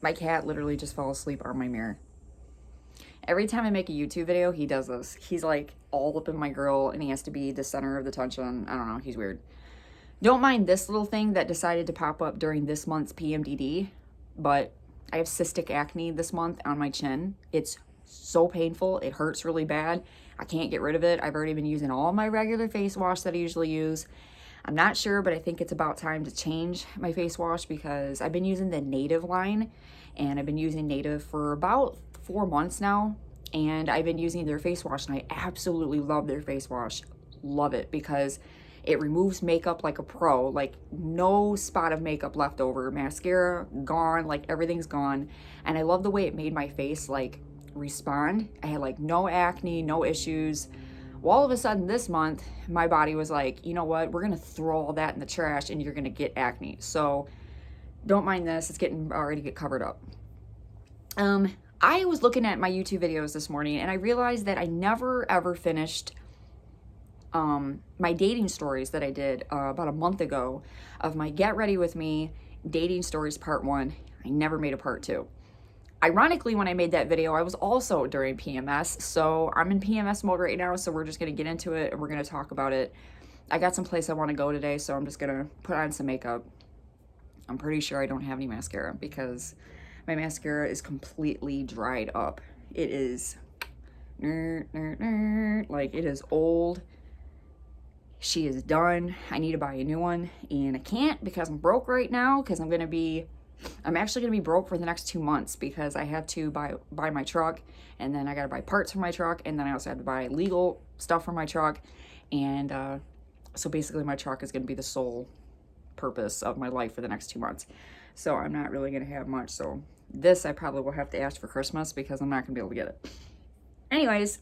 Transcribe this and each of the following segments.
My cat literally just fell asleep on my mirror. Every time I make a YouTube video, he does this. He's like all up in my grill and he has to be the center of the attention. I don't know, he's weird. Don't mind this little thing that decided to pop up during this month's PMDD, but I have cystic acne this month on my chin. It's so painful. It hurts really bad. I can't get rid of it. I've already been using all my regular face wash that I usually use. I'm not sure, but I think it's about time to change my face wash because I've been using the Native line, and I've been using Native for about 4 months now, and I've been using their face wash, and I absolutely love their face wash. Love it because it removes makeup like a pro, like no spot of makeup left over, mascara gone, like everything's gone. And I love the way it made my face like respond. I had like no acne, no issues. Well, all of a sudden this month, my body was like, you know what, we're gonna throw all that in the trash and you're gonna get acne. So don't mind this, it's getting already get covered up. I was looking at my YouTube videos this morning and I realized that I never ever finished my dating stories that I did about a month ago of my Get Ready With Me dating stories part 1. I never made a part 2. Ironically, when I made that video, I was also during PMS, so I'm in PMS mode right now, so we're just going to get into it and we're going to talk about it. I got some place I want to go today, so I'm just going to put on some makeup. I'm pretty sure I don't have any mascara because my mascara is completely dried up. It is like it is old. She is done. I need to buy a new one and I can't because I'm broke right now because I'm actually gonna be broke for the next 2 months because I have to buy my truck, and then I gotta buy parts for my truck, and then I also have to buy legal stuff for my truck, and so basically my truck is gonna be the sole purpose of my life for the next 2 months. So I'm not really gonna have much. So this I probably will have to ask for Christmas because I'm not gonna be able to get it. Anyways,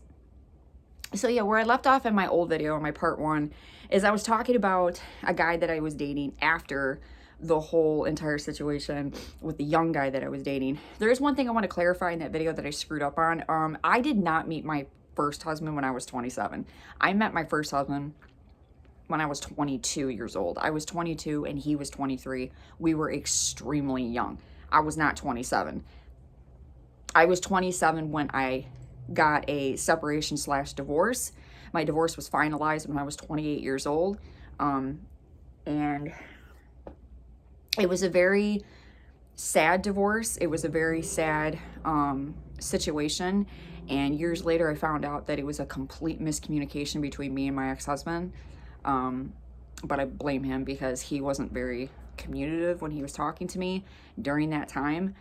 so yeah, where I left off in my old video, my part 1, is I was talking about a guy that I was dating after the whole entire situation with the young guy that I was dating. There is one thing I want to clarify in that video that I screwed up on. I did not meet my first husband when I was 27. I met my first husband when I was 22 years old. I was 22 and he was 23. We were extremely young. I was not 27. I was 27 when I got a separation / divorce. My divorce was finalized when I was 28 years old. And it was a very sad divorce. It was a very sad situation. And years later, I found out that it was a complete miscommunication between me and my ex-husband. But I blame him because he wasn't very communicative when he was talking to me during that time.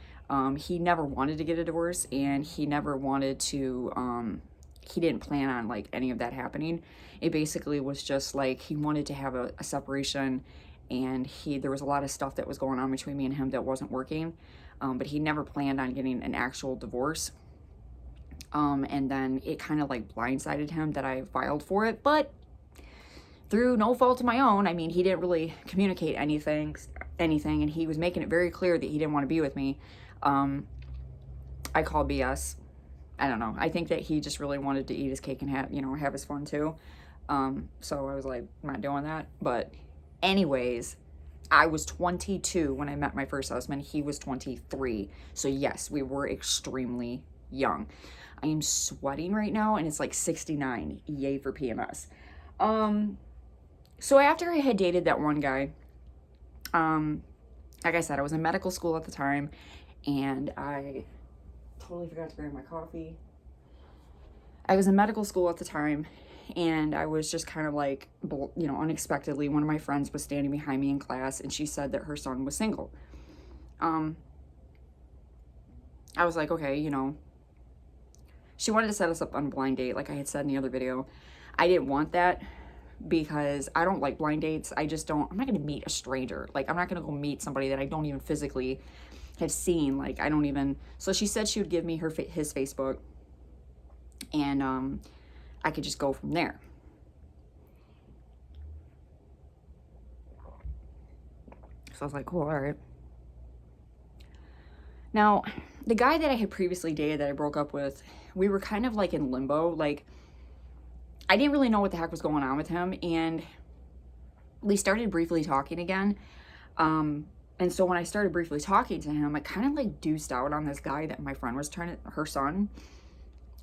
He never wanted to get a divorce, and he never wanted to, he didn't plan on like any of that happening. It basically was just like he wanted to have a separation, and there was a lot of stuff that was going on between me and him that wasn't working, but he never planned on getting an actual divorce. And then it kind of like blindsided him that I filed for it, but through no fault of my own. I mean, he didn't really communicate anything, and he was making it very clear that he didn't want to be with me. I call BS. I don't know. I think that he just really wanted to eat his cake and have his fun too. So I was like, I'm not doing that. But anyways, I was 22 when I met my first husband. He was 23. So yes, we were extremely young. I am sweating right now and it's like 69. Yay for PMS. So after I had dated that one guy, like I said, I was in medical school at the time, and I totally forgot to grab my coffee. I was in medical school at the time, and I was just kind of like, unexpectedly, one of my friends was standing behind me in class, and she said that her son was single. I was like, okay, she wanted to set us up on a blind date, like I had said in the other video. I didn't want that because I don't like blind dates. I'm not going to meet a stranger. Like, I'm not going to go meet somebody that I don't even physically have seen. Like, so she said she would give me his Facebook, and I could just go from there. So I was like, cool, all right. Now, the guy that I had previously dated that I broke up with, we were kind of like in limbo. Like, I didn't really know what the heck was going on with him, and we started briefly talking again. And And so when I started briefly talking to him, I kind of like deuced out on this guy that my friend was her son.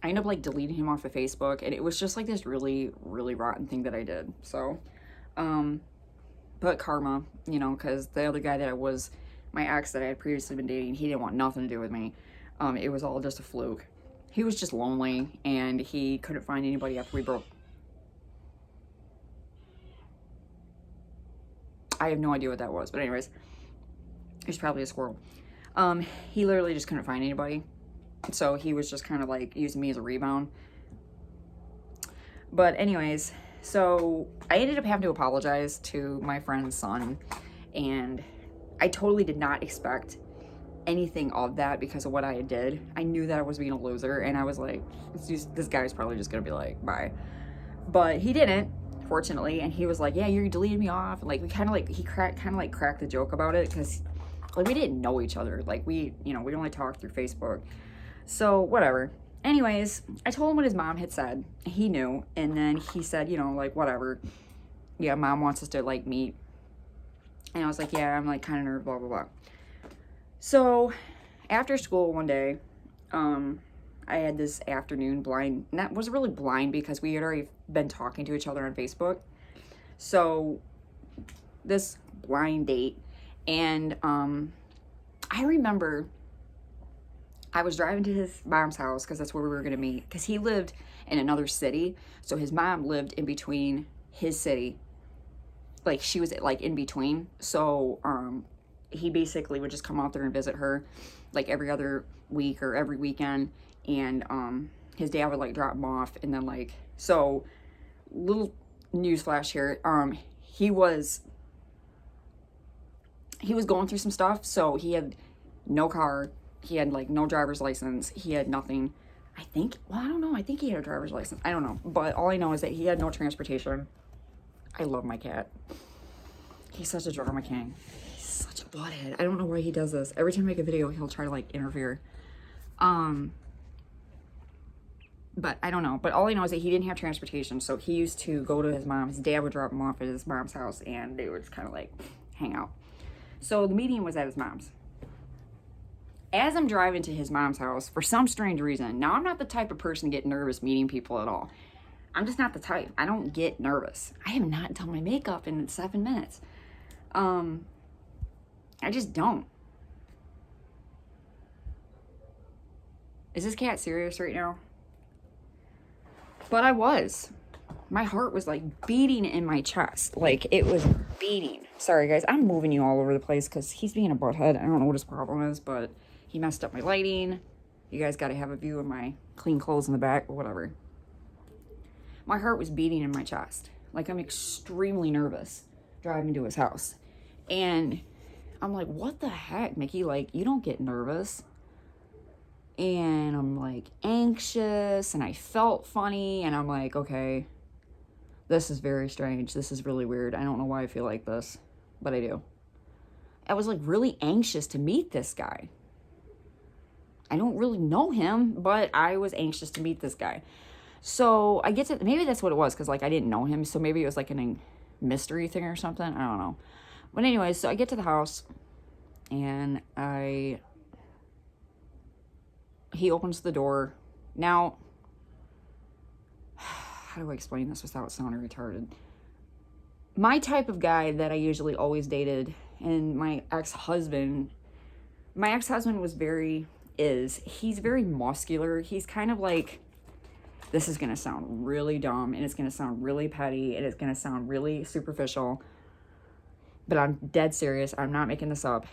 I ended up like deleting him off of Facebook, and it was just like this really, really rotten thing that I did. So, but karma, you know, because the other guy that my ex that I had previously been dating, he didn't want nothing to do with me. It was all just a fluke. He was just lonely, and he couldn't find anybody after we broke. I have no idea what that was, but anyways, it was probably a squirrel. He literally just couldn't find anybody. So he was just kind of like using me as a rebound. But anyways, so I ended up having to apologize to my friend's son, and I totally did not expect anything of that because of what I did. I knew that I was being a loser, and I was like, this guy's probably just gonna be like, bye. But he didn't, fortunately, and he was like, yeah, you deleted me off. And like, he cracked the joke about it, because like we didn't know each other. Like we only talked through Facebook. So whatever. Anyways, I told him what his mom had said. He knew, and then he said, like, whatever. Yeah, mom wants us to like meet. And I was like, yeah, I'm like kind of nervous, blah blah blah. So after school one day, I had this afternoon blind, and that wasn't really blind because we had already been talking to each other on Facebook. So this blind date, and I remember I was driving to his mom's house because that's where we were going to meet, because he lived in another city. So his mom lived in between his city. Like she was like in between. So he basically would just come out there and visit her like every other week or every weekend. And his dad would like drop him off. And then like, so little news flash here. He was going through some stuff. So he had no car. He had like no driver's license. He had nothing. I don't know. I think he had a driver's license. I don't know. But all I know is that he had no transportation. I love my cat. He's such a drama king. He's such a butthead. I don't know why he does this. Every time I make a video, he'll try to like interfere. But I don't know. But all I know is that he didn't have transportation. So he used to go to his mom's. His dad would drop him off at his mom's house, and they would just kind of like hang out. So the meeting was at his mom's. As I'm driving to his mom's house, for some strange reason, now I'm not the type of person to get nervous meeting people at all. I'm just not the type. I don't get nervous. I have not done my makeup in 7 minutes. I just don't. Is this cat serious right now? But I was. My heart was like beating in my chest. Like it was beating. Sorry guys, I'm moving you all over the place because he's being a butthead. I don't know what his problem is, but he messed up my lighting. You guys got to have a view of my clean clothes in the back, or whatever. My heart was beating in my chest. Like I'm extremely nervous driving to his house. And I'm like, what the heck, Mickey? Like, you don't get nervous. And I'm like anxious, and I felt funny, and I'm like, okay, this is very strange. This is really weird. I don't know why I feel like this, but I do. I was like really anxious to meet this guy. I don't really know him, but I was anxious to meet this guy. So I get to, maybe that's what it was, because like I didn't know him, so maybe it was like a mystery thing or something. I don't know. But anyways, so I get to the house, and he opens the door. Now, how do I explain this without sounding retarded? My type of guy that I usually always dated, and my ex-husband he's very muscular. He's kind of like, this is going to sound really dumb, and it's going to sound really petty, and it's going to sound really superficial, but I'm dead serious. I'm not making this up.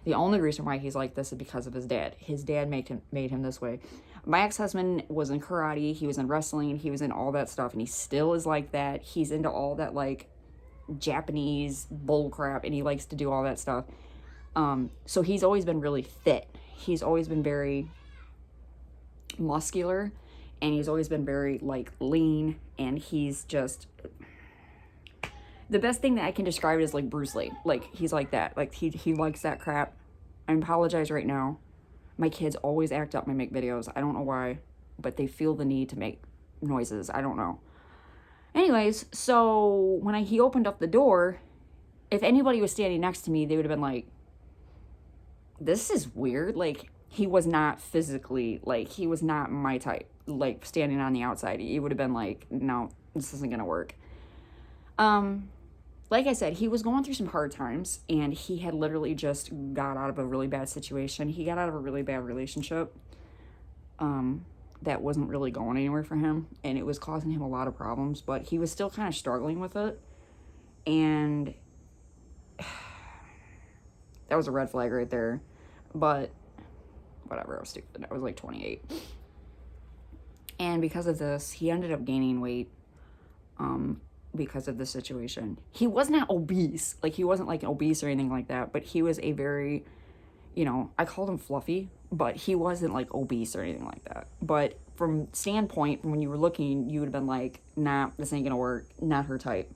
The only reason why he's like this is because of his dad. His dad made him this way. My ex-husband was in karate, he was in wrestling, he was in all that stuff, and he still is like that. He's into all that like Japanese bull crap, and he likes to do all that stuff. So he's always been really fit. He's always been very muscular, and he's always been very like lean, and he's just, the best thing that I can describe it is like Bruce Lee. Like he's like that. Like he likes that crap. I apologize right now. My kids always act up when I make videos. I don't know why, but they feel the need to make noises. I don't know. Anyways, so when he opened up the door, if anybody was standing next to me, they would have been like, this is weird. Like, he was not physically, like, he was not my type. Like, standing on the outside, he would have been like, no, this isn't gonna work. Like I said, he was going through some hard times, and he had literally just got out of a really bad situation. He got out of a really bad relationship that wasn't really going anywhere for him, and it was causing him a lot of problems, but he was still kind of struggling with it, and that was a red flag right there. But whatever, I was stupid. I was like 28. And because of this, he ended up gaining weight because of the situation. He was not obese. Like, he wasn't like obese or anything like that, but he was a very, I called him fluffy, but he wasn't like obese or anything like that. But from standpoint, from when you were looking, you would have been like, nah, this ain't gonna work. Not her type.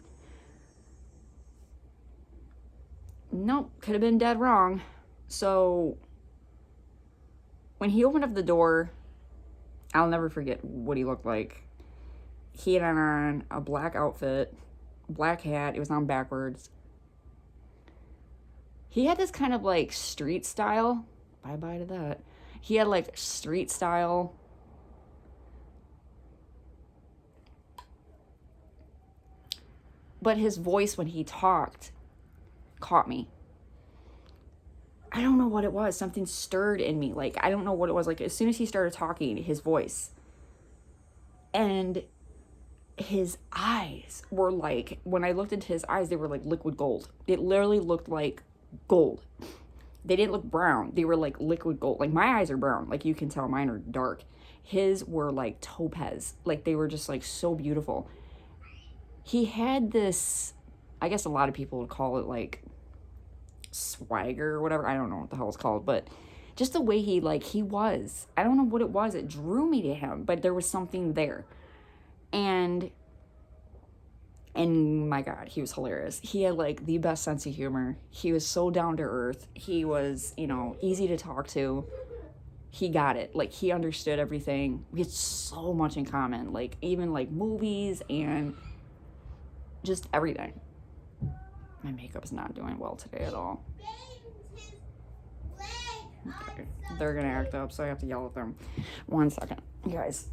Nope, could have been dead wrong. So when he opened up the door, I'll never forget what he looked like. He had on a black outfit, black hat. It was on backwards. He had this kind of like street style. Bye-bye to that. He had like street style. But his voice when he talked caught me. I don't know what it was. Something stirred in me. Like, I don't know what it was. Like, as soon as he started talking, his voice. And his eyes were like, when I looked into his eyes, they were like liquid gold. It literally looked like gold. They didn't look brown. They were like liquid gold. Like, my eyes are brown. Like, you can tell mine are dark. His were like topaz. Like, they were just like so beautiful. He had this, I guess a lot of people would call it like swagger or whatever. I don't know what the hell it's called, but just the way he was. I don't know what it was. It drew me to him, but there was something there. And my God, he was hilarious. He had like the best sense of humor. He was so down to earth. He was, easy to talk to. He got it. Like, he understood everything. We had so much in common. Like, even like movies and just everything. My makeup's not doing well today at all. Okay. They're gonna act up, so I have to yell at them. 1 second. You guys.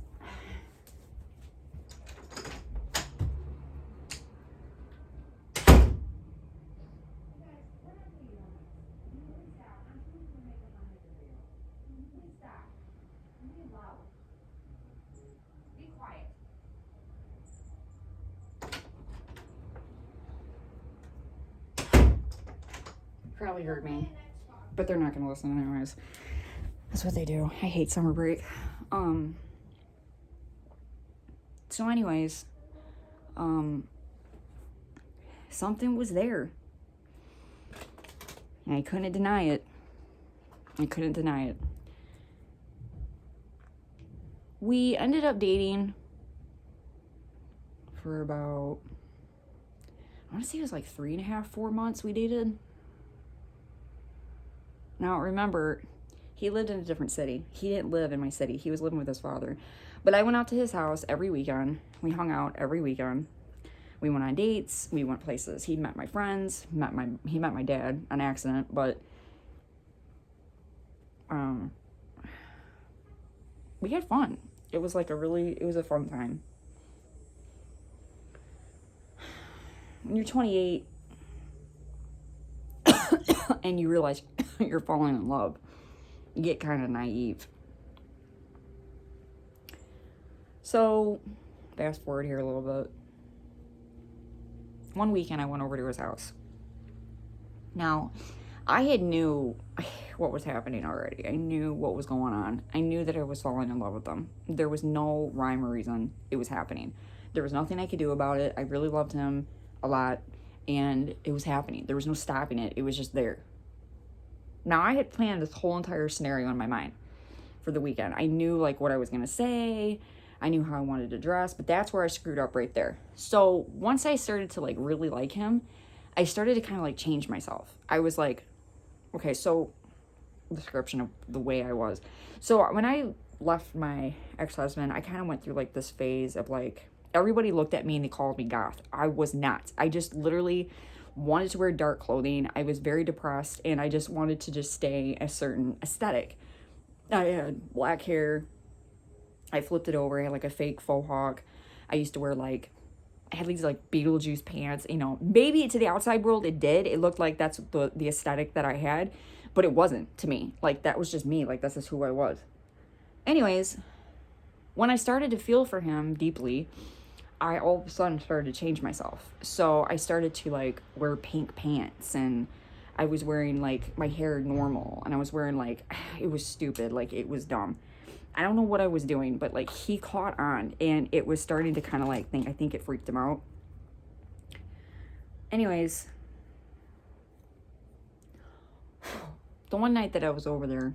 Probably heard me, but they're not gonna listen anyways. That's what they do. I hate summer break. So anyways, something was there. And I couldn't deny it. We ended up dating for about, I want to say it was like 3.5, 4 months we dated. Now, remember, he lived in a different city. He didn't live in my city. He was living with his father. But I went out to his house every weekend. We hung out every weekend. We went on dates. We went places. He met my friends. He met my dad on accident. But we had fun. It was like it was a fun time. When you're 28 and you realize you're falling in love, you get kind of naive. So, fast forward here a little bit. One weekend I went over to his house. Now, I had knew what was happening already. I knew what was going on. I knew that I was falling in love with him. There was no rhyme or reason it was happening. There was nothing I could do about it. I really loved him a lot, and it was happening. There was no stopping it. It was just there. Now, I had planned this whole entire scenario in my mind for the weekend. I knew like what I was going to say. I knew how I wanted to dress, but that's where I screwed up right there. So once I started to like really like him, I started to kind of like change myself. I was like, okay, so description of the way I was. So when I left my ex-husband, I kind of went through like this phase of like, everybody looked at me and they called me goth. I was not. I just literally wanted to wear dark clothing. I was very depressed, and I just wanted to just stay a certain aesthetic. I had black hair. I flipped it over. I had like a fake faux hawk. I used to wear like, I had these like Beetlejuice pants, you know, maybe to the outside world it did. It looked like that's the aesthetic that I had, but it wasn't to me. Like, that was just me. Like, that's just who I was. Anyways, when I started to feel for him deeply, I all of a sudden started to change myself. So I started to like wear pink pants, and I was wearing like my hair normal, and I was wearing like, it was stupid. Like, it was dumb. I don't know what I was doing, but like he caught on, and it was starting to kind of like I think it freaked him out. Anyways, the one night that I was over there,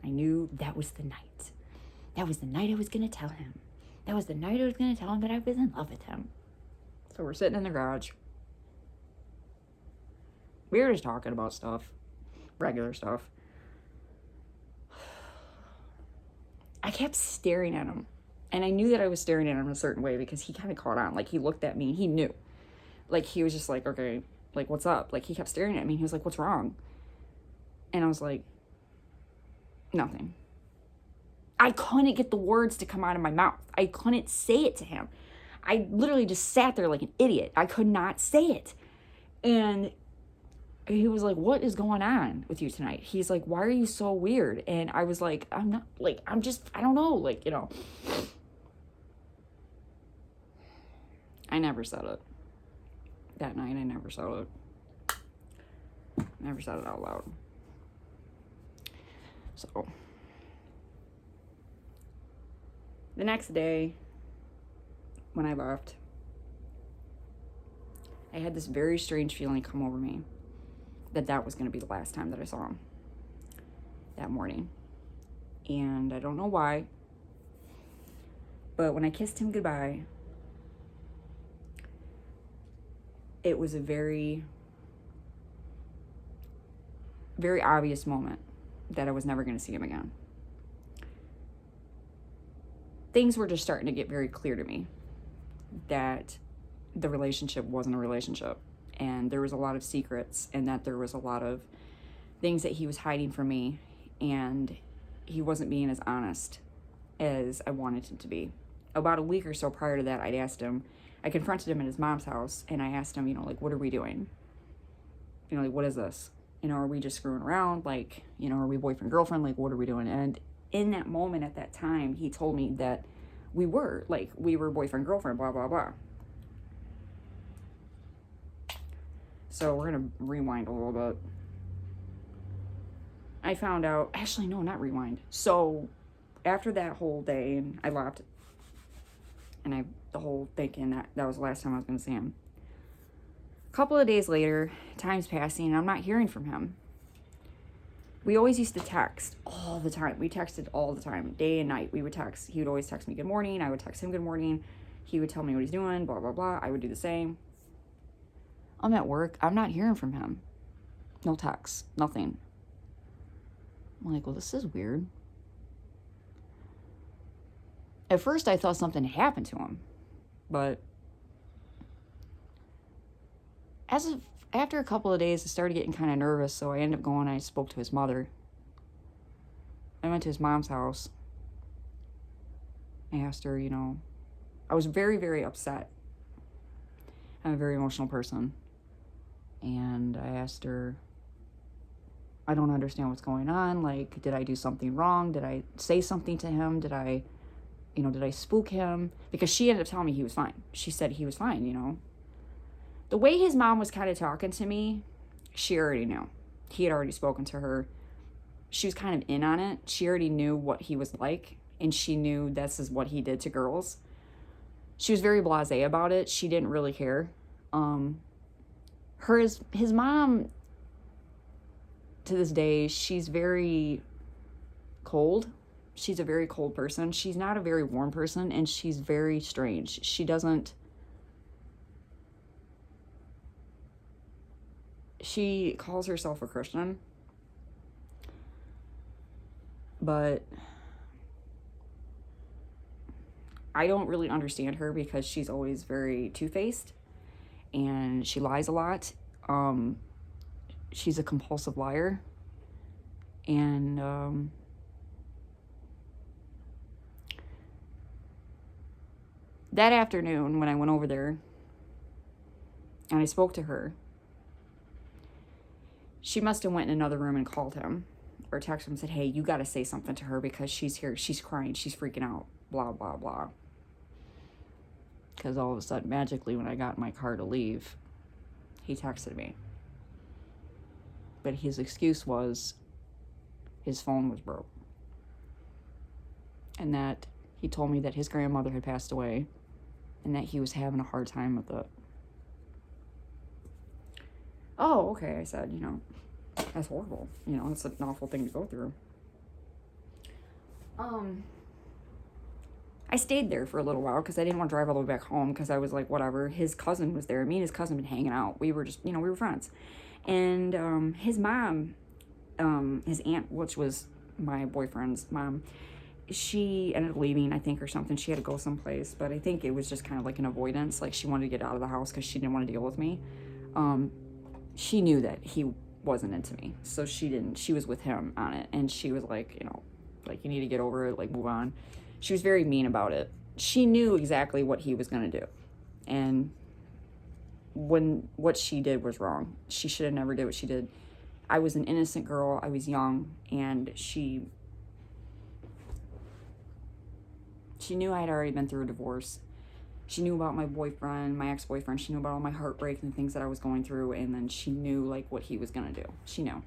I knew that was the night. That was the night I was going to tell him. That was the night I was going to tell him that I was in love with him. So we're sitting in the garage. We were just talking about stuff. Regular stuff. I kept staring at him. And I knew that I was staring at him a certain way because he kind of caught on. Like, he looked at me. He knew. Like, he was just like, okay, like, what's up? Like, he kept staring at me. He was like, what's wrong? And I was like, nothing. I couldn't get the words to come out of my mouth. I couldn't say it to him. I literally just sat there like an idiot. I could not say it. And he was like, what is going on with you tonight? He's like, why are you so weird? And I was like, I'm not, like, I don't know. Like, you know. I never said it. That night, I never said it. Never said it out loud. So the next day, when I left, I had this very strange feeling come over me that was going to be the last time that I saw him that morning. And I don't know why, but when I kissed him goodbye, it was a very, very obvious moment that I was never going to see him again. Things were just starting to get very clear to me that the relationship wasn't a relationship, and there was a lot of secrets, and that there was a lot of things that he was hiding from me, and he wasn't being as honest as I wanted him to be. About a week or so prior to that, I confronted him at his mom's house, and I asked him, you know, like, what are we doing? You know, like, what is this? You know, are we just screwing around? Like, you know, are we boyfriend, girlfriend? Like, what are we doing? And in that moment, at that time, he told me that we were boyfriend, girlfriend, blah, blah, blah. So we're going to rewind a little bit. I found out, actually, no, not rewind. So after that whole day, and I left, and the whole thinking that was the last time I was going to see him. A couple of days later, time's passing, and I'm not hearing from him. We always used to text all the time. We texted all the time, day and night. We would text. He would always text me good morning. I would text him good morning. He would tell me what he's doing, blah, blah, blah. I would do the same. I'm at work. I'm not hearing from him. No texts, nothing. I'm like, well, this is weird. At first, I thought something had happened to him, but after a couple of days, I started getting kind of nervous, so I ended up going and I spoke to his mother. I went to his mom's house. I asked her, you know, I was very, very upset. I'm a very emotional person. And I asked her, I don't understand what's going on. Like, did I do something wrong? Did I say something to him? Did I spook him? Because she ended up telling me he was fine. She said he was fine, you know. The way his mom was kind of talking to me, she already knew. He had already spoken to her. She was kind of in on it. She already knew what he was like, and she knew this is what he did to girls. She was very blasé about it. She didn't really care. His mom, to this day, she's very cold. She's a very cold person. She's not a very warm person, and she's very strange. She calls herself a Christian, but I don't really understand her because she's always very two-faced and she lies a lot. She's a compulsive liar. And that afternoon when I went over there and I spoke to her, she must have went in another room and called him or texted him and said, hey, you got to say something to her because she's here. She's crying. She's freaking out. Blah, blah, blah. Because all of a sudden, magically, when I got in my car to leave, he texted me. But his excuse was his phone was broke. And that he told me that his grandmother had passed away and that he was having a hard time with it. Oh, okay, I said, you know, that's horrible. You know, it's an awful thing to go through. I stayed there for a little while because I didn't want to drive all the way back home because I was like, whatever. His cousin was there. Me and his cousin been hanging out. We were just, you know, we were friends. And his mom, his aunt, which was my boyfriend's mom, she ended up leaving, I think, or something. She had to go someplace, but I think it was just kind of like an avoidance. Like she wanted to get out of the house because she didn't want to deal with me. She knew that he wasn't into me, so she was with him on it, and she was like, you know, like, you need to get over it, like, move on. She was very mean about it. She knew exactly what he was going to do, and what she did was wrong. She should have never did what she did. I was an innocent girl. I was young, and she knew I had already been through a divorce. She knew about my boyfriend, my ex-boyfriend. She knew about all my heartbreak and things that I was going through, and then she knew, like, what he was going to do. She knew.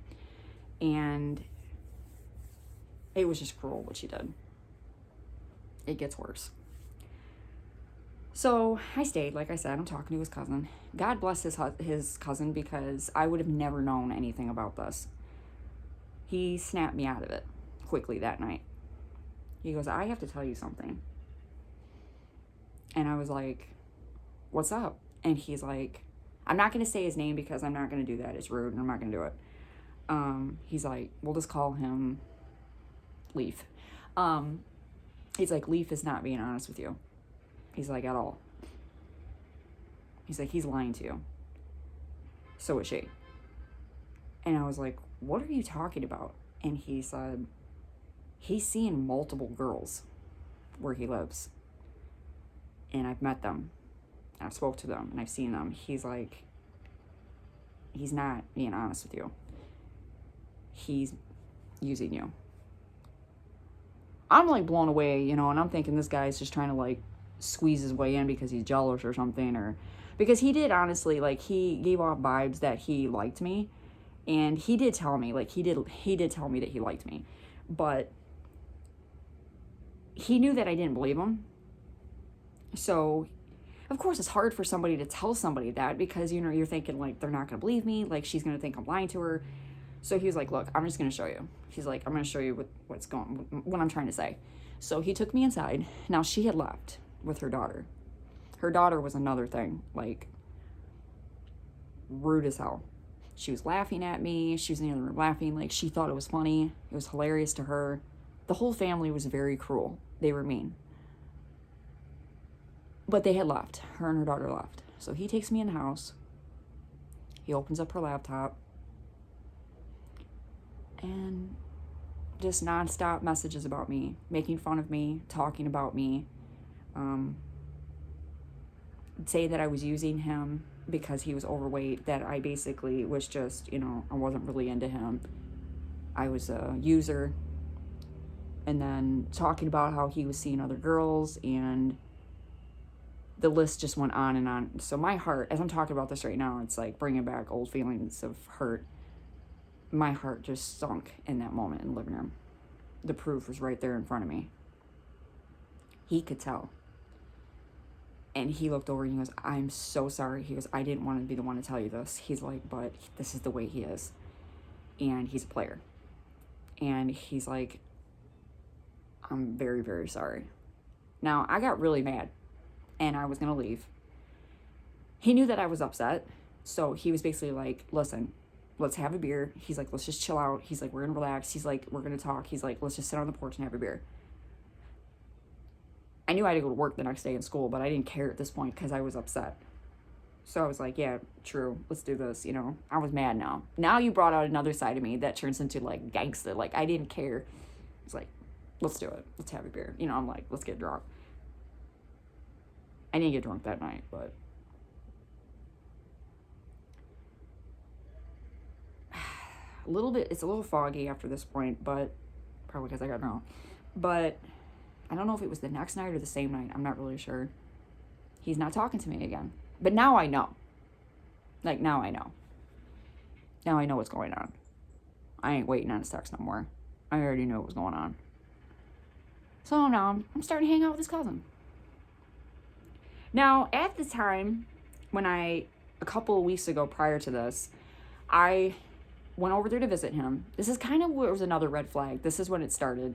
And it was just cruel what she did. It gets worse. So I stayed, like I said. I'm talking to his cousin. God bless his cousin, because I would have never known anything about this. He snapped me out of it quickly that night. He goes, I have to tell you something. And I was like, what's up? And he's like, I'm not going to say his name because I'm not going to do that. It's rude and I'm not going to do it. He's like, we'll just call him Leaf. He's like, Leaf is not being honest with you. He's like, at all. He's like, he's lying to you. So is she. And I was like, what are you talking about? And he said, he's seeing multiple girls where he lives. And I've met them. I've spoke to them and I've seen them. He's like, he's not being honest with you. He's using you. I'm like blown away, you know, and I'm thinking this guy's just trying to like squeeze his way in because he's jealous or something, or because he did honestly, like, he gave off vibes that he liked me, and he did tell me, like, he did tell me that he liked me, but he knew that I didn't believe him. So of course it's hard for somebody to tell somebody that, because, you know, you're thinking like, they're not gonna believe me, like, she's gonna think I'm lying to her. So he was like, look, I'm just gonna show you. He's like, I'm gonna show you what I'm trying to say. So he took me inside. Now, she had left with her daughter. Her daughter was another thing, like, rude as hell. She was laughing at me. She was in the other room laughing. Like, she thought it was funny. It was hilarious to her. The whole family was very cruel. They were mean. But they had left. Her and her daughter left. So he takes me in the house. He opens up her laptop. And just nonstop messages about me, making fun of me, talking about me, say that I was using him because he was overweight, that I basically was just, you know, I wasn't really into him. I was a user. And then talking about how he was seeing other girls, and the list just went on and on. So my heart, as I'm talking about this right now, it's like bringing back old feelings of hurt. My heart just sunk in that moment in the living room. The proof was right there in front of me. He could tell. And he looked over and he goes, I'm so sorry. He goes, I didn't want to be the one to tell you this. He's like, but this is the way he is. And he's a player. And he's like, I'm very, very sorry. Now, I got really mad. And I was going to leave. He knew that I was upset. So he was basically like, listen, let's have a beer. He's like, let's just chill out. He's like, we're going to relax. He's like, we're going to talk. He's like, let's just sit on the porch and have a beer. I knew I had to go to work the next day in school, but I didn't care at this point because I was upset. So I was like, yeah, true, let's do this, you know. I was mad now. Now you brought out another side of me that turns into, like, gangsta. Like, I didn't care. It's like, let's do it. Let's have a beer. You know, I'm like, let's get drunk. I didn't get drunk that night, but a little bit, it's a little foggy after this point, but probably because I got drunk. But I don't know if it was the next night or the same night. I'm not really sure. He's not talking to me again. But now I know. Like, now I know. Now I know what's going on. I ain't waiting on his text no more. I already knew what was going on. So now I'm starting to hang out with his cousin. Now, at the time, a couple of weeks ago prior to this, I went over there to visit him. This is kind of where it was another red flag. This is when it started.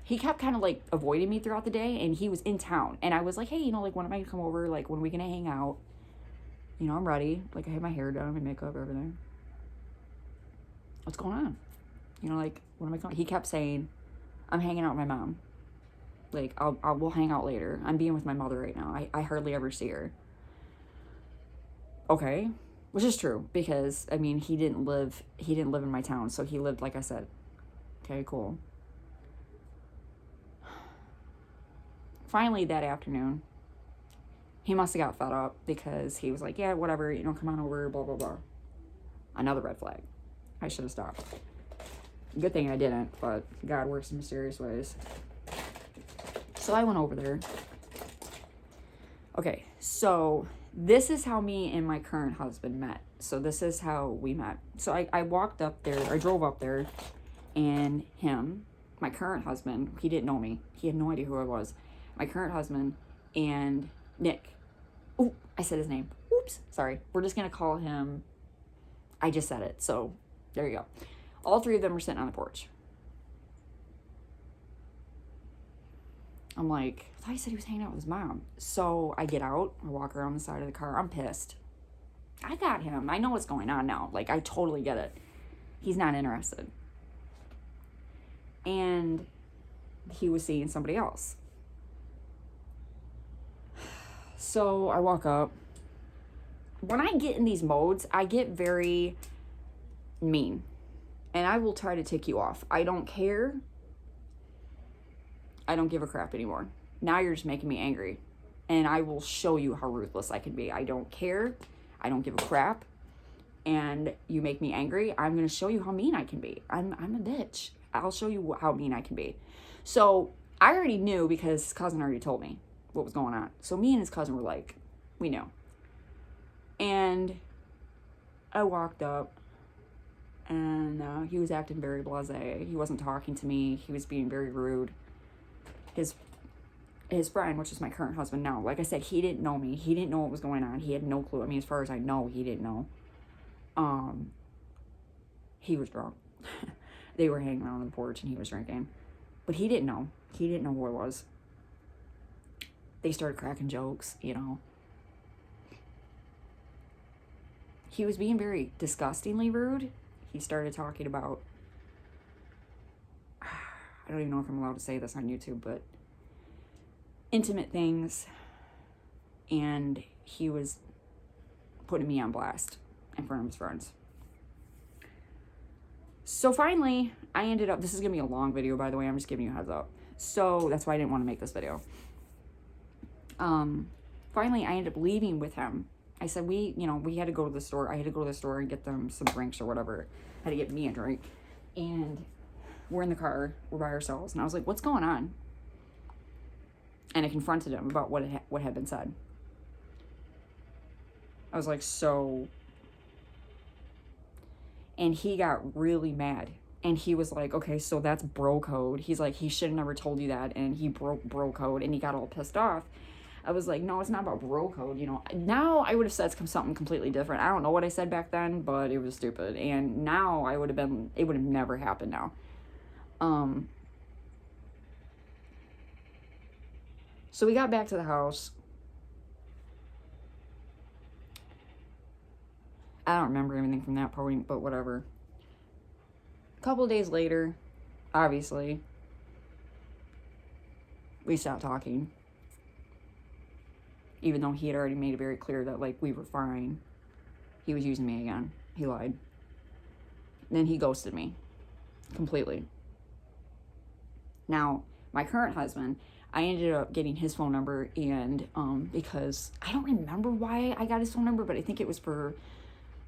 He kept kind of like avoiding me throughout the day, and he was in town. And I was like, hey, you know, like, when am I gonna come over? Like, when are we gonna hang out? You know, I'm ready. Like, I have my hair done, my makeup, everything. What's going on? You know, like, when am I coming? He kept saying, I'm hanging out with my mom. Like, we'll hang out later. I'm being with my mother right now. I hardly ever see her. Okay. Which is true, because, I mean, he didn't live in my town, so he lived, like I said. Okay, cool. Finally, that afternoon, he must have got fed up because he was like, yeah, whatever, you know, come on over, blah, blah, blah. Another red flag. I should have stopped. Good thing I didn't, but God works in mysterious ways. So I went over there. Okay, so this is how me and my current husband met. So this is how we met. So I walked up there, I drove up there, and him, my current husband, he didn't know me. He had no idea who I was. My current husband and Nick. Oh, I said his name. Oops, sorry. We're just going to call him, I just said it. So there you go. All three of them were sitting on the porch. I'm like, I thought he said he was hanging out with his mom. So I get out, I walk around the side of the car. I'm pissed. I got him. I know what's going on now. Like, I totally get it. He's not interested. And he was seeing somebody else. So I walk up. When I get in these modes, I get very mean. And I will try to tick you off. I don't care. I don't give a crap anymore. Now you're just making me angry. And I will show you how ruthless I can be. I don't care. I don't give a crap. And you make me angry. I'm going to show you how mean I can be. I'm a bitch. I'll show you how mean I can be. So I already knew because his cousin already told me what was going on. So me and his cousin were like, we know. And I walked up, and he was acting very blasé. He wasn't talking to me. He was being very rude. His friend, which is my current husband now, like I said, he didn't know me. He didn't know what was going on. He had no clue. I mean, as far as I know, he didn't know. He was drunk. They were hanging out on the porch, and he was drinking. But he didn't know. He didn't know who I was. They started cracking jokes, you know. He was being very disgustingly rude. He started talking about, I don't even know if I'm allowed to say this on YouTube, but intimate things. And he was putting me on blast in front of his friends. So finally, I ended up, this is going to be a long video, by the way. I'm just giving you a heads up. So that's why I didn't want to make this video. Finally, I ended up leaving with him. I said, we had to go to the store. I had to go to the store and get them some drinks or whatever. I had to get me a drink. And we're in the car. We're by ourselves. And I was like, what's going on? And I confronted him about what had been said. I was like, so... And he got really mad. And he was like, okay, so that's bro code. He's like, he should have never told you that. And he broke bro code. And he got all pissed off. I was like, no, it's not about bro code, you know. Now I would have said something completely different. I don't know what I said back then, but it was stupid. And now it would have never happened now. So we got back to the house. I don't remember anything from that point, but whatever. A couple of days later, obviously, we stopped talking. Even though he had already made it very clear that, like, we were fine. He was using me again. He lied. Then he ghosted me. Completely. Now, my current husband, I ended up getting his phone number, and because I don't remember why I got his phone number, but I think it was for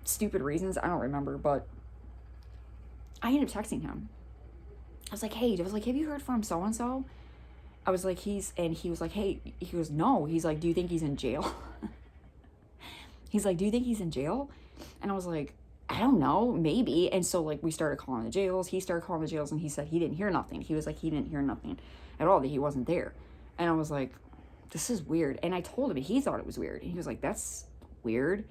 stupid reasons. I don't remember, but I ended up texting him. I was like, hey, have you heard from so-and-so? I was like, he was like, hey, he goes, no. He's like, do you think he's in jail? He's like, do you think he's in jail? And I was like, I don't know, maybe. And so, like, we started calling the jails. He started calling the jails, and he said he didn't hear nothing. He was like, he didn't hear nothing at all, that he wasn't there. And I was like, this is weird. And I told him, he thought it was weird. And he was like, that's weird.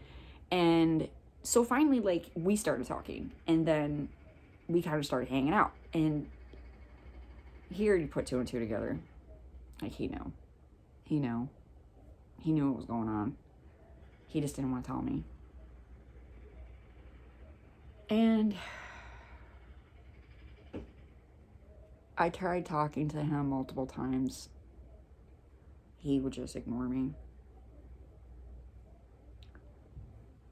And so finally, like, we started talking. And then we kind of started hanging out. And he already put two and two together. Like, he knew. He knew. He knew what was going on. He just didn't want to tell me. And I tried talking to him multiple times. He would just ignore me.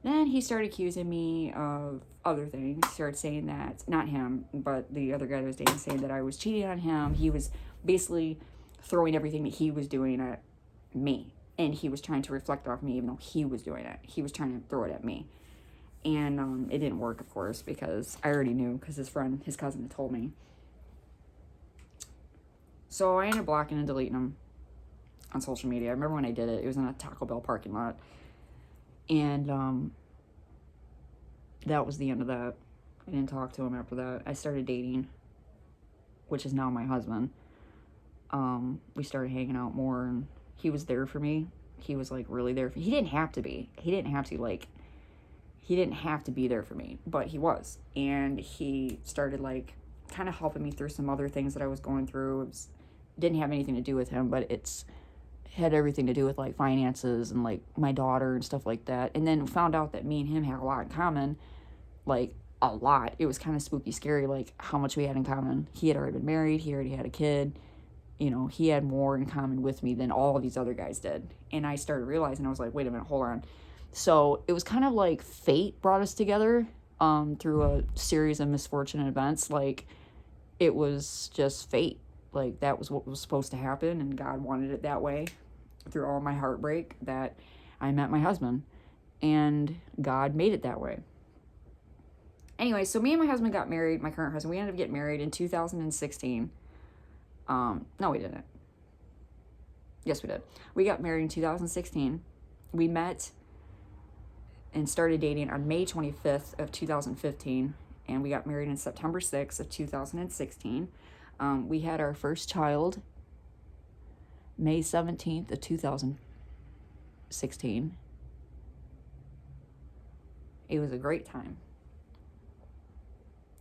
Then he started accusing me of other things. He started saying that, not him, but the other guy that was dating, saying that I was cheating on him. He was basically throwing everything that he was doing at me. And he was trying to reflect off me, even though he was doing it. He was trying to throw it at me. And it didn't work, of course, because I already knew, because his cousin had told me. So I ended up blocking and deleting him on social media. I remember when I did it. It was in a Taco Bell parking lot. And that was the end of that. I didn't talk to him after that. I started dating, which is now my husband. We started hanging out more, and he was there for me. He was, like, really there for me. He didn't have to be. He didn't have to be there for me, but he was. And he started, like, kind of helping me through some other things that I was going through. Didn't have anything to do with him, but it had everything to do with, like, finances and, like, my daughter and stuff like that. And then found out that me and him had a lot in common, like, a lot. It was kind of spooky scary, like, how much we had in common. He had already been married. He already had a kid. You know, he had more in common with me than all these other guys did. And I started realizing, I was like, wait a minute, hold on. So it was kind of like fate brought us together through a series of misfortunate events. Like, it was just fate. Like, that was what was supposed to happen, and God wanted it that way. Through all my heartbreak, that I met my husband, and God made it that way. Anyway, so me and my husband got married, my current husband. We ended up getting married in 2016. No, we didn't. Yes, we did. We got married in 2016. We met and started dating on May 25th of 2015, and we got married on September 6th of 2016. We had our first child May 17th of 2016. It was a great time.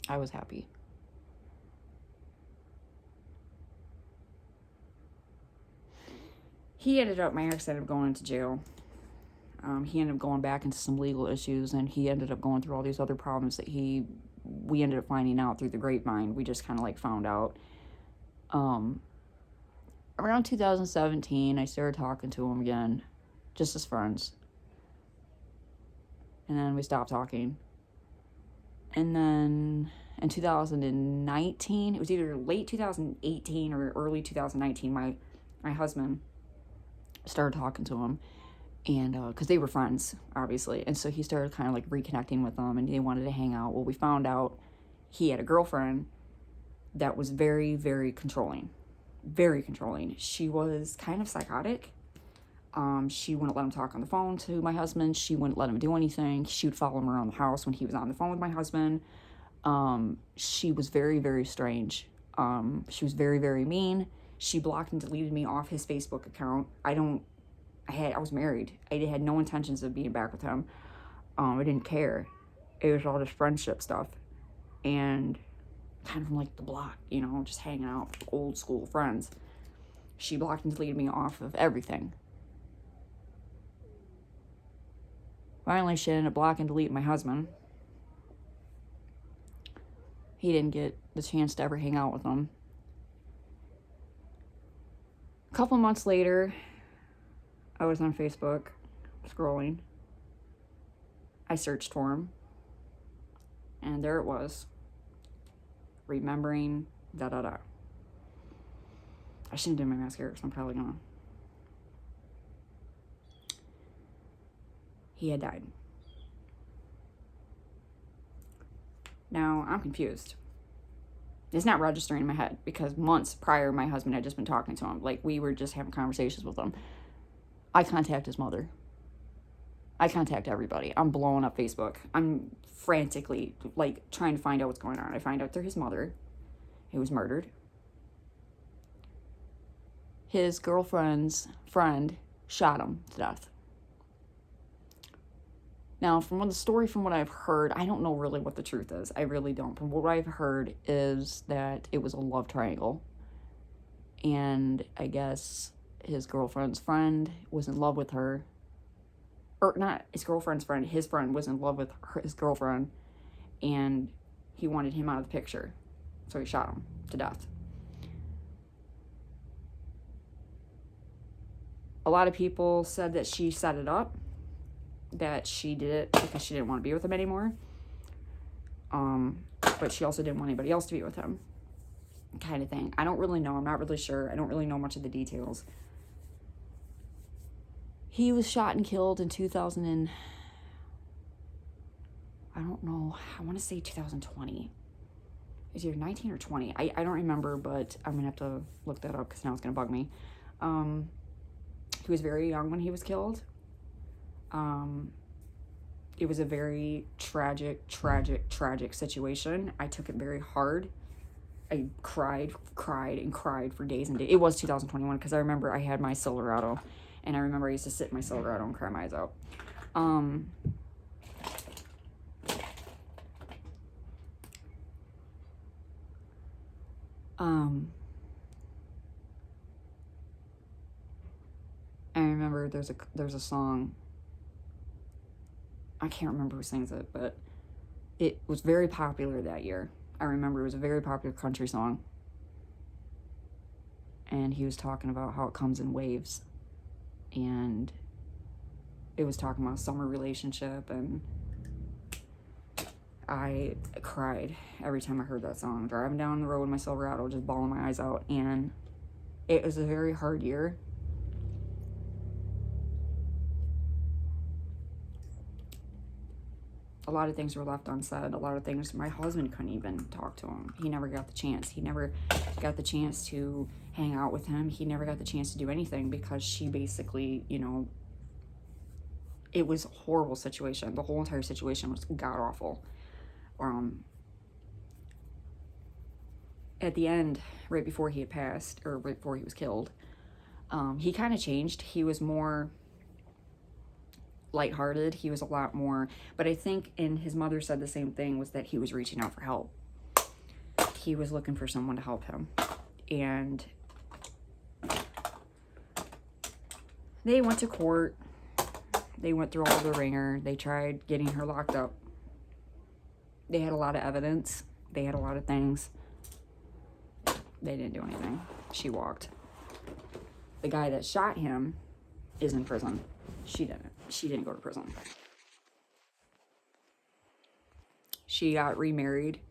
I was happy. My ex ended up going into jail. He ended up going back into some legal issues, and he ended up going through all these other problems that we ended up finding out through the grapevine. We just kind of, like, found out. Around 2017, I started talking to him again, just as friends. And then we stopped talking. And then in 2019, it was either late 2018 or early 2019, my husband started talking to him, and because they were friends, obviously, and so he started kind of, like, reconnecting with them, and they wanted to hang out. Well, we found out he had a girlfriend that was very, very controlling. Very controlling. She was kind of psychotic. She wouldn't let him talk on the phone to my husband. She wouldn't let him do anything. She would follow him around the house when he was on the phone with my husband. She was very, very strange. She was very, very mean. She blocked and deleted me off his Facebook account. I was married. I had no intentions of being back with him. I didn't care. It was all just friendship stuff. And kind of from, like, the block, you know, just hanging out with old school friends. She blocked and deleted me off of everything. Finally, she ended up blocking and deleting my husband. He didn't get the chance to ever hang out with him. couple months later, I was on Facebook scrolling. I searched for him, and there it was. Remembering da da da. I shouldn't do my mascara, so I'm probably gonna. He had died. Now, I'm confused. It's not registering in my head because months prior, my husband had just been talking to him. Like, we were just having conversations with him. I contact his mother. I contact everybody. I'm blowing up Facebook. I'm frantically, like, trying to find out what's going on. I find out they're his mother, who was murdered. His girlfriend's friend shot him to death. Now, from what I've heard, I don't know really what the truth is. I really don't. From what I've heard is that it was a love triangle. And I guess his girlfriend's friend was in love with her. Or not his girlfriend's friend. His friend was in love with his girlfriend. And he wanted him out of the picture. So he shot him to death. A lot of people said that she set it up. That she did it because she didn't want to be with him anymore. But she also didn't want anybody else to be with him. Kind of thing. I don't really know. I'm not really sure. I don't really know much of the details. He was shot and killed in 2000 and... I don't know. I want to say 2020. Is it 19 or 20? I don't remember, but I'm going to have to look that up because now it's going to bug me. He was very young when he was killed. It was a very tragic situation. I took it very hard. I cried for days and days. It was 2021 because I remember I had my Silverado, and I remember I used to sit in my Silverado and cry my eyes out. I remember there's a song. I can't remember who sings it, but it was very popular that year. I remember it was a very popular country song. And he was talking about how it comes in waves. And it was talking about a summer relationship, and I cried every time I heard that song. Driving down the road in my Silverado, just bawling my eyes out. And it was a very hard year. A lot of things were left unsaid. A lot of things my husband couldn't even talk to him. He never got the chance. He never got the chance to hang out with him. He never got the chance to do anything because she basically, it was a horrible situation. The whole entire situation was god-awful. At the end, right before he had passed, or right before he was killed, he kind of changed. He was more lighthearted. He was a lot more, but I think, and his mother said the same thing, was that he was reaching out for help. He was looking for someone to help him. And they went to court. They went through all the ringer. They tried getting her locked up. They had a lot of evidence. They had a lot of things. They didn't do anything. She walked. The guy that shot him is in prison. She didn't. She didn't go to prison. She got remarried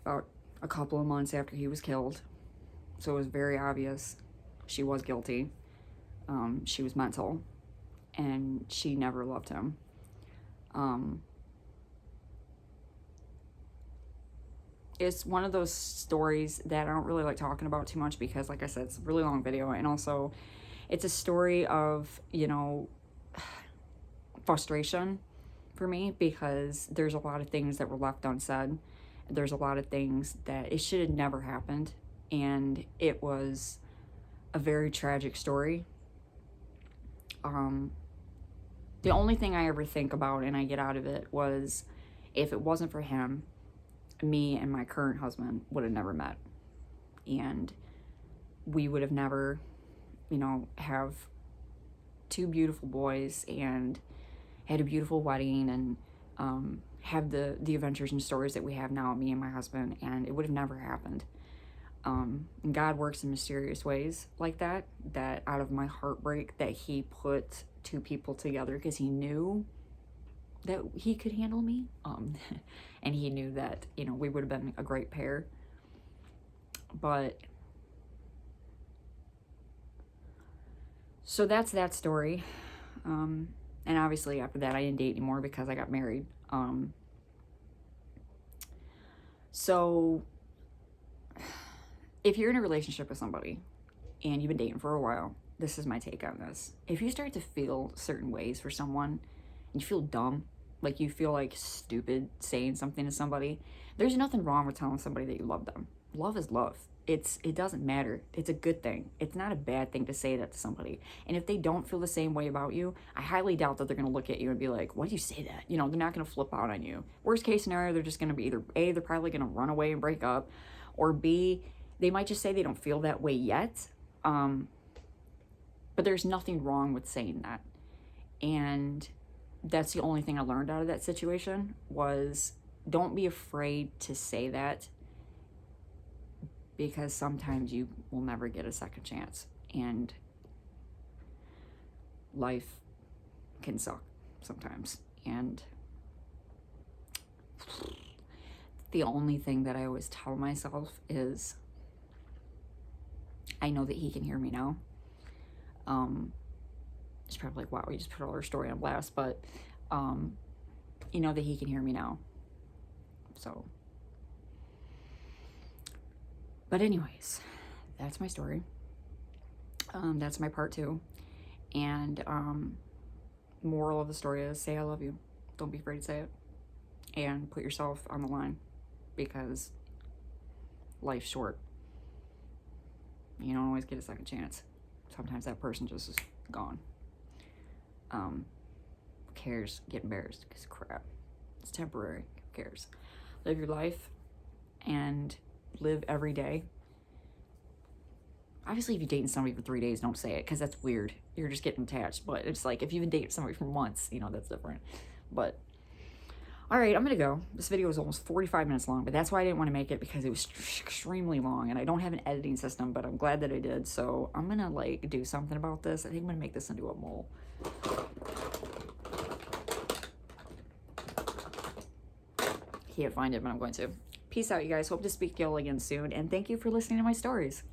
about a couple of months after he was killed. So it was very obvious she was guilty. She was mental. And she never loved him. It's one of those stories that I don't really like talking about too much because, like I said, it's a really long video. And also, it's a story of, frustration for me because there's a lot of things that were left unsaid. There's a lot of things that it should have never happened. And it was a very tragic story. The only thing I ever think about and I get out of it was if it wasn't for him, me and my current husband would have never met. And we would have never, have two beautiful boys and had a beautiful wedding and have the adventures and stories that we have now, me and my husband, and it would have never happened. And God works in mysterious ways like that, that out of my heartbreak that he put two people together because he knew that he could handle me. And he knew that, you know, we would have been a great pair. But so that's that story. And obviously after that I didn't date anymore because I got married. So if you're in a relationship with somebody and you've been dating for a while, this is my take on this. If you start to feel certain ways for someone and you feel dumb, like you feel like stupid saying something to somebody, there's nothing wrong with telling somebody that you love them. Love is love. It doesn't matter. It's a good thing. It's not a bad thing to say that to somebody. And if they don't feel the same way about you, I highly doubt that they're going to look at you and be like, why do you say that? You know, they're not going to flip out on you. Worst case scenario, they're just going to be either A, they're probably going to run away and break up, or B, they might just say they don't feel that way yet. But there's nothing wrong with saying that. And that's the only thing I learned out of that situation was don't be afraid to say that, because sometimes you will never get a second chance and life can suck sometimes. And the only thing that I always tell myself is I know that he can hear me now. It's probably like, wow, we just put all our story on blast, but you know that he can hear me now. So, but anyways, that's my story. That's my part 2. And moral of the story is say I love you. Don't be afraid to say it. And put yourself on the line, because life's short. You don't always get a second chance. Sometimes that person just is gone. Who cares? Get embarrassed, because crap. It's temporary. Who cares? Live your life and live every day. Obviously, if you're dating somebody for 3 days, don't say it, because that's weird. You're just getting attached. But it's like, if you've been dating somebody for months, you know, that's different. But, all right, I'm going to go. This video was almost 45 minutes long, but that's why I didn't want to make it, because it was extremely long, and I don't have an editing system, but I'm glad that I did. So I'm going to, like, do something about this. I think I'm going to make this into a mole. Can't find it, but I'm going to. Peace out, you guys. Hope to speak to y'all again soon, and thank you for listening to my stories.